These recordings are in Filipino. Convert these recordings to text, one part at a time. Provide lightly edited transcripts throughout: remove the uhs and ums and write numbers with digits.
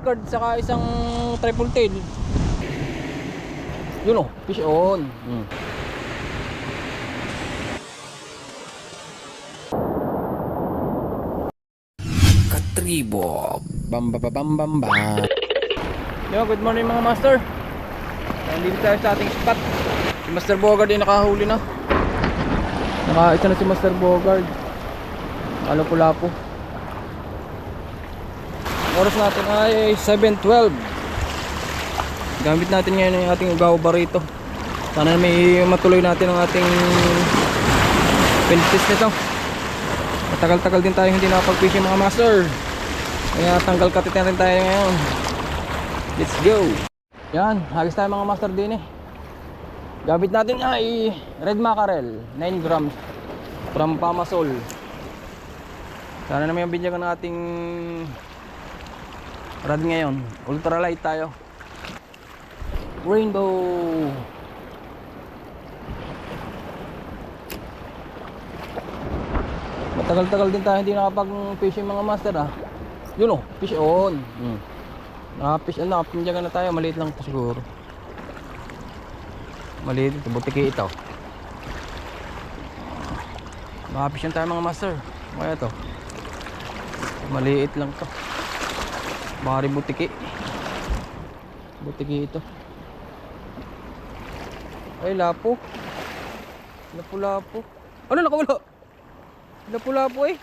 card saka isang triple tail. Yun oh, fish on. Katribo. Bam bam bam bam bam. Yo, good morning mga master. Nandito tayo sa ating spot. Si Master Bogard ay nakahuli na. Nakaisa na si Master Bogard. Lapo-lapo. Oras natin ay 7:12. Gamit natin ngayon yung ating ugaw barito. Sana may matuloy natin ang ating pintis nito. Matagal-tagal din tayo hindi nakapag-fishing mga master. Kaya tanggal katit na rin tayo ngayon. Let's go. Yan, hagis tayo mga master din eh. Gamit natin ay red mackerel 9 grams from Pamasol. Sana naman yung binyagan ng ating rod ngayon. Ultralight tayo. Rainbow. Matagal-tagal din tayo hindi nakapag-fishing mga master ah. Yun oh, fish on. Nakafish on, nakapinyagan na tayo. Maliit lang po siguro. Maliit ito, butiki ito. Nakafish on tayo mga master. Kaya ito maliit lang to. Baka rin butiki. Butiki ito. Ay lapo. Lapo-lapo. Ano nakawala? Lapo-lapo eh.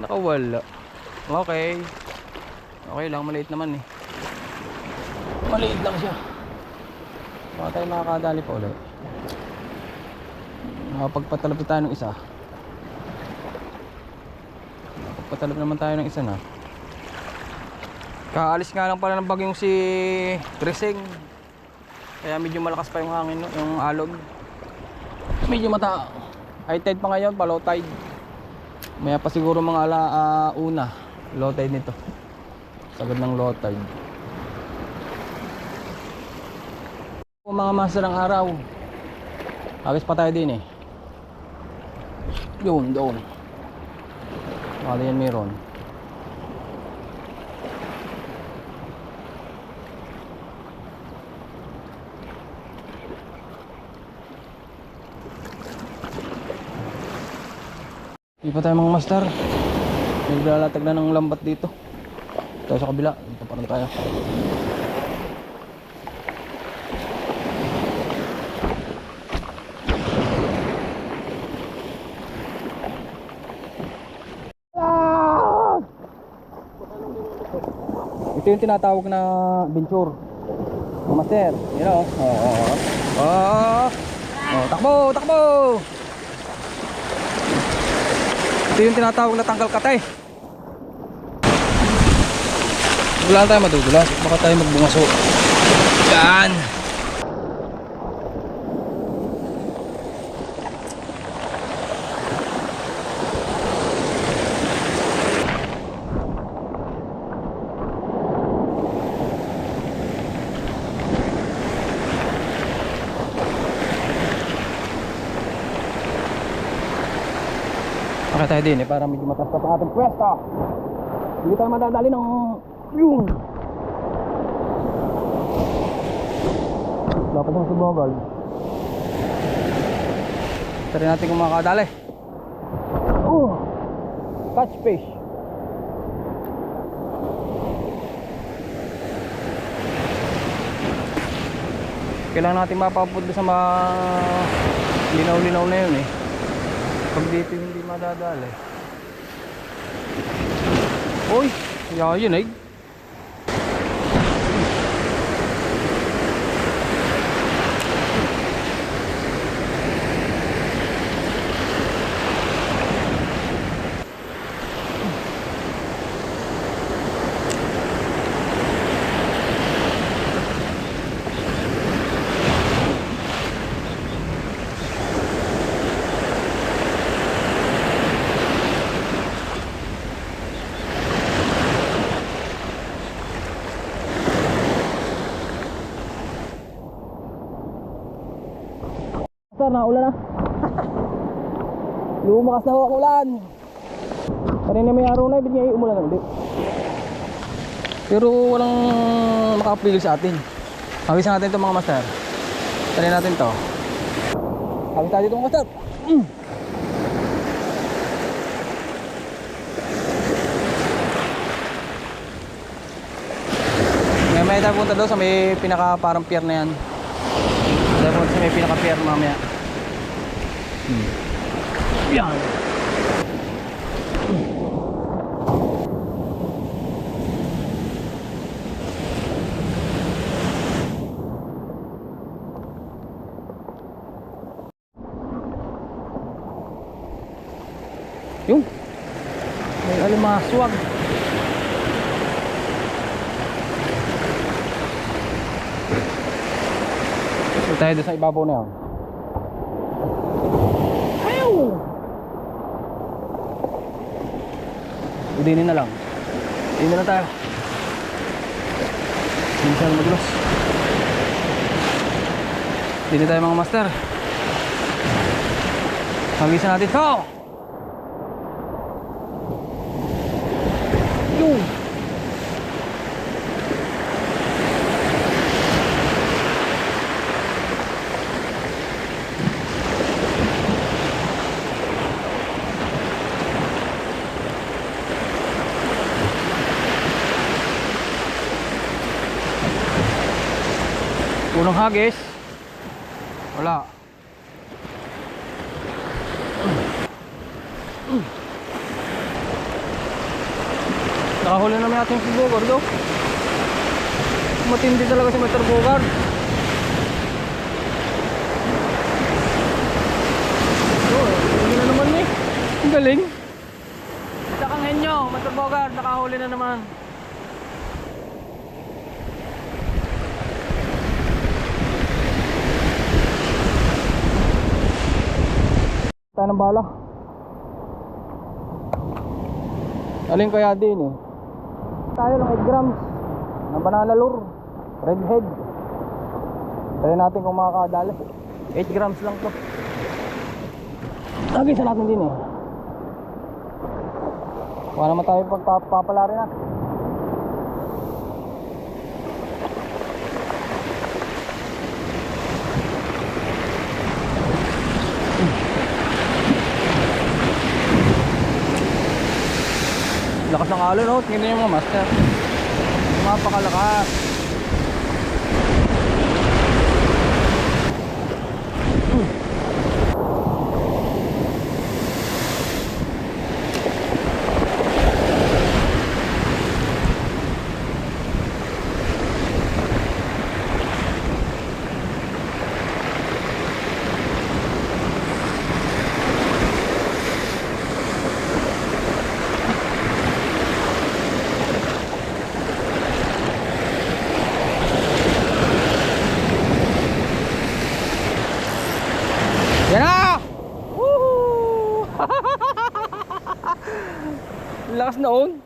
Nakawala. Okay. Okay lang, maliit naman eh. Maliit lang siya. Baka tayo makakadali pa ulit. Nakapagpatalap tayo ng isa. Nakapagpatalap naman tayo ng isa na. Kaalis nga lang pala ng bagyong si Trising. Kaya medyo malakas pa yung hangin, yung alog. Medyo high tide pa ngayon, pa low tide. Maya pa siguro mga una low tide nito. Sagad ng low tide. Mga master ng araw. Agis pa tayo din eh. Yun, doon. Baka yan meron. Hindi pa tayo mga master. Naglalatag na ng lambat dito. Tayo sa kabila. Dito pa rin tayo. Ito yung tinatawag na venture. Mga master. Yan o. Takbo! Takbo! Ito yung tinatawag na tanggal katay. Wala tayo madudulas. Baka tayo magbungaso. Yan. Baka tayo din eh, para medyo mataas pa sa ating pwesto. Hindi tayo madadali ng yung lapad ng subogal. Try natin kung makakadali. Catch fish. Kailangan natin mapapunta sa mga linaw-linaw na yun eh. Pag dito hindi madadali. Uy, yun eh. Sir, naulan na. Lumakas na ho ang ulan. Kanina may araw na, ibig niya umulan na ulit. Pero walang maka-appeal sa atin. Hawisan natin ito mga master. Try natin to. Hawis tayo dito mga master. May tayo punta doon sa may pinaka parang pier na yan. Tayo punta sa may pinaka pier mamaya. Yan. Yung may alimaswag. So tayo doon sa ibabaw na yun. Ayaw! Udinin na lang. Udinin na lang tayo. Hindi siya madulas. Udinin tayo mga master. Hagisan natin ito. Yung unang hagis wala. Nakahuli naman natin si Bogard do. Matindi talaga si Mr. Bogard. Hindi na naman eh. Ang galing. Isa kang henyo, Mr. Bogard, nakahuli na naman. Tayo ng bala. Alin kaya din eh. Tayo lang 8 grams ng banana lure, redhead. Try natin kung makakadali. 8 grams lang to. Lagi sa natin din eh. Wala naman tayo pagpapalari na. Lakas ng alon, oh. Tingnan niyo mga master. Mapakalakas. Yan na! Woohoo! Lakas na on.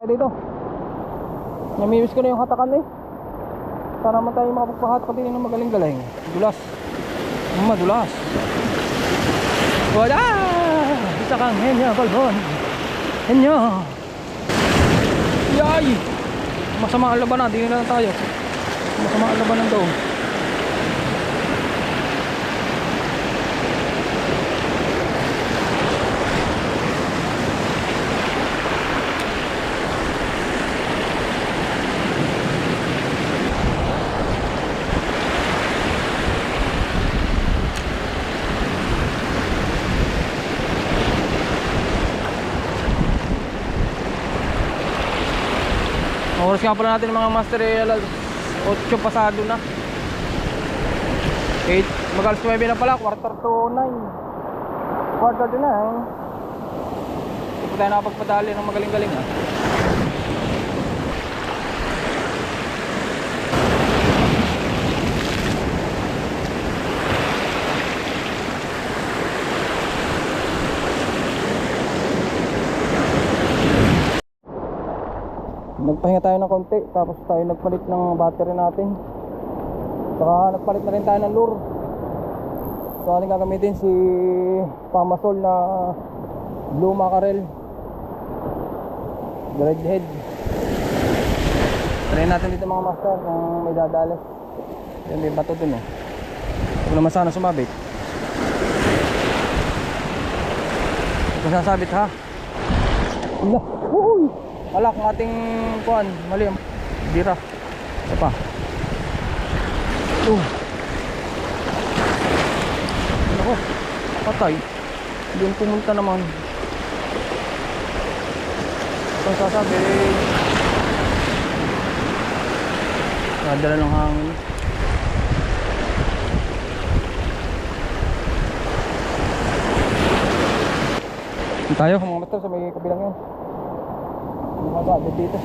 Dito. Namimiss ko na yung hatakan eh. Sana naman tayo makapagpahat pati ng magaling-galing. Dulas. Madulas. Wala! Isa kang henyo, balbon. Henyo. Yay! Masama ang labanan. Di na lang tayo. Masama ang labanan daw. Oras nga pala natin mga master eh, 8 pasado na. 8, mag-alas 9 na pala, quarter to 9. Quarter to 9. Hindi po tayo nakapagpadali ng magaling-galing ha. Nagpahinga tayo ng konti, tapos tayo nagpalit ng battery natin. Saka nagpalit na rin tayo ng lure. So ating gagamitin si Pamasol na Blue Mackerel, redhead. try natin dito mga master kung may dadali. Yan, may bato dun eh. Huwag naman sana sumabit. Huwag sasabit ha. Ala, uy! Alak ng ating kuhan, mali ang dira. Ito pa. Ako, patay. Doon pumunta naman. Ito sasabi. Nadala ng hangin. Tayo mga master sa may kabilang yun. Mababa dito.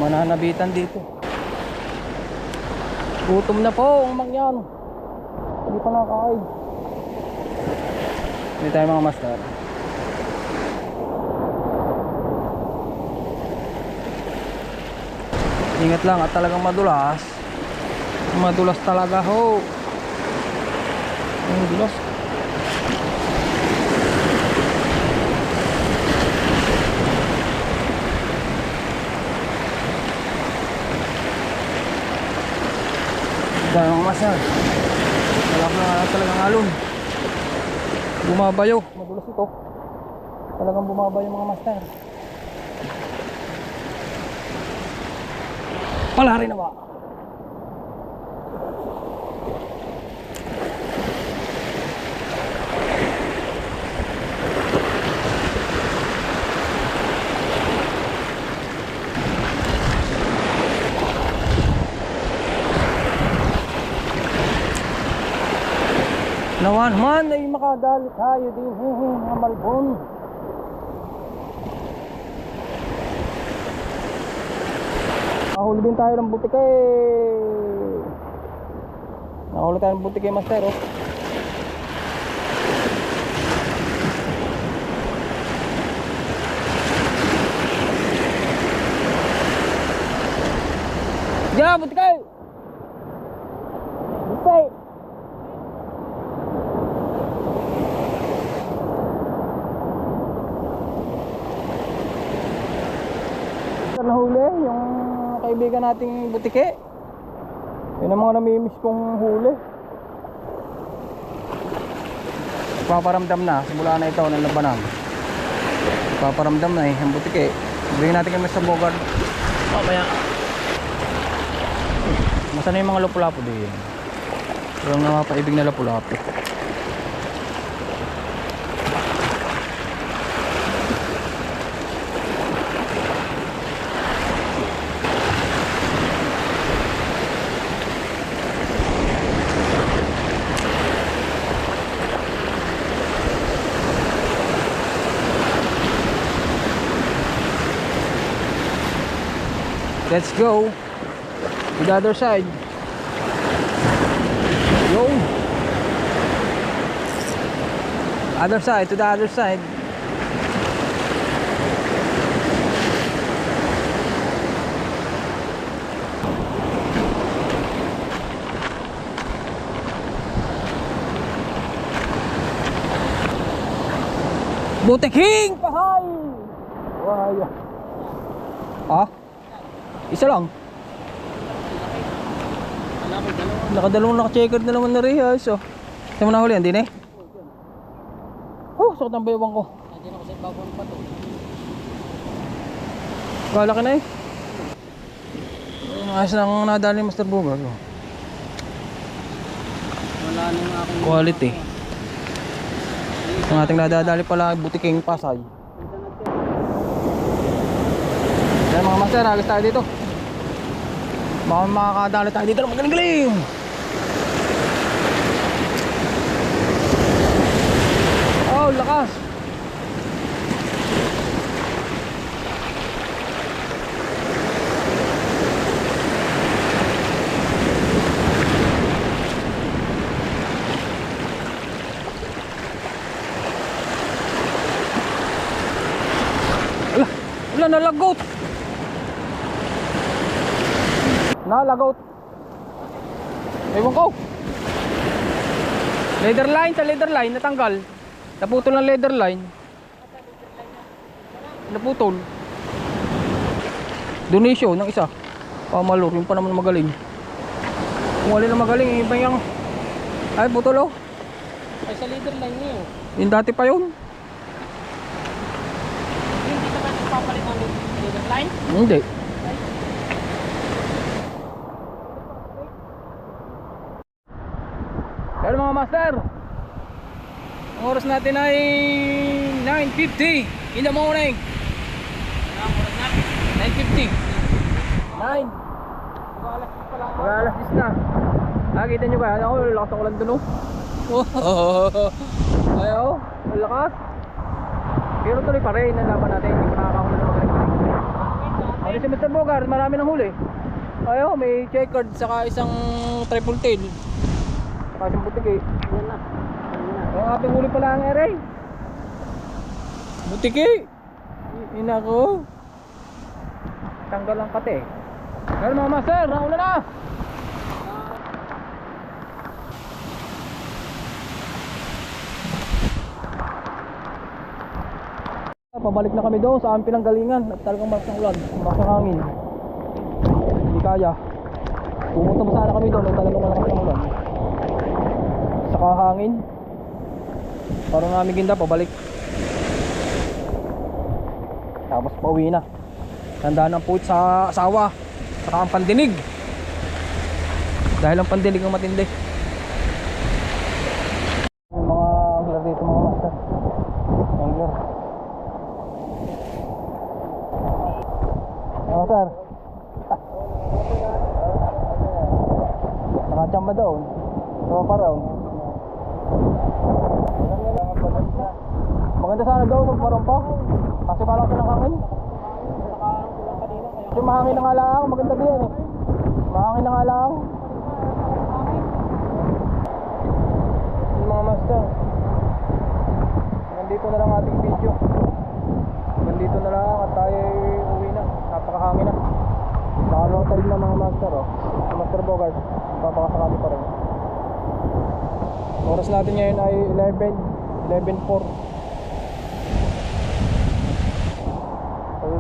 Mananabitan dito. Gutom na po ang mangyan. Hindi pa nakakain. Hindi tayo mga master. Ingat lang at talagang madulas. Madulas talaga ho. Madulas. Dahil mga master, wala na talagang alon. Bumabayo, madulas ito. Talagang bumabayo mga master. Palari na ba? Nawan man ay makadali tayo din ng Malbon. Nahuli din tayo ng butike. Nahuli tayo ng butike master oh. Ya butike. Butike. Nahuli yung kaibigan nating butike. Yun ang mga namimiss kong huli. Paparamdam na simula na ito ng labanan. Paparamdam na yung butike. Bigyan natin kami sa bogard mamaya. Masana yung mga lapu-lapu din. Yung napapaibig na lapu-lapu. Let's go to the other side. Go. Other side, to the other side. Butiking pahay. Waya. Ah? Isa lang. Nakadalawang naka-checkered na naman na rin. So, saan mo nahuli yan? Din eh? Oh, sakit ang bayabang ko. Nandiyan ako sa ibabaw ng pato. Kalaki na eh. Ayos na akong nadali ni Master Bugag. Wala nang aking quality. Ang ating nadadali pala butiking Pasay. Yan mga master, agos tayo dito. Baka makakadali tayo dito ng magaling-galing. Oh, lakas. Wala, nalagot. Nalagot. Ewan ko. Leather line, sa leather line natanggal. Naputol ng leather line. Naputol. Donation ng isa. Pamalur, yung pa naman magaling. Kung wala na magaling, iba yung... Ay, putol oh. Ay, sa leader line niyo. Yung dati pa yun. Hindi ka ba nagpapalit ng leader line? Hindi. Pero mga master, ang oras natin ay 9:50 in the morning. Ang oras natin. 9:50. 9. Mag-alas 10 na. Nakikita nyo ba? Ako, lakas ako lang dun oh. Ayaw, lakas. Pero tuloy pa rin ang laban natin. Hindi makakahuli na magaling. Ano si Mr. Bogart? Marami ng huli. Ayaw, may checkered saka isang triple tail. Saka isang butiki. Yan na. Ang ating huli pala ang ere. Butiki. Ina ko. Tanggal ang kate. Pero mga master, nauna na. Pabalik na kami doon sa aming pinanggalingan at talagang malakas ng ulan, malakas ng hangin. Hindi kaya. Pumunta pa sana kami doon at talagang malakas ng ulan. Saka hangin. Parang namin ginda pabalik. Tapos pauwi na. Tandaan ang puwit sa asawa. Saka ang pandinig. Dahil ang pandinig ang matindi. Yung mga angler dito mga master. Angler. Sir. Nakachamba doon. So pa raw. Maganda sana daw sa parang pa. Kasi parang silang hangin. Yung mahangin na nga lang, maganda din eh. Mahangin na nga lang. Yung mga master. Nandito na lang ating video. Nandito na lang at tayo uwi na. Napakahangin na. Naka-low-tide na mga master oh. Si Master Bogart, papakasakali pa rin. Oras natin ngayon ay 11:04.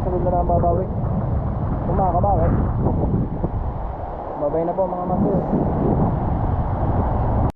Sunod na lang babawi. Kung makakabawi. Babay na po mga master.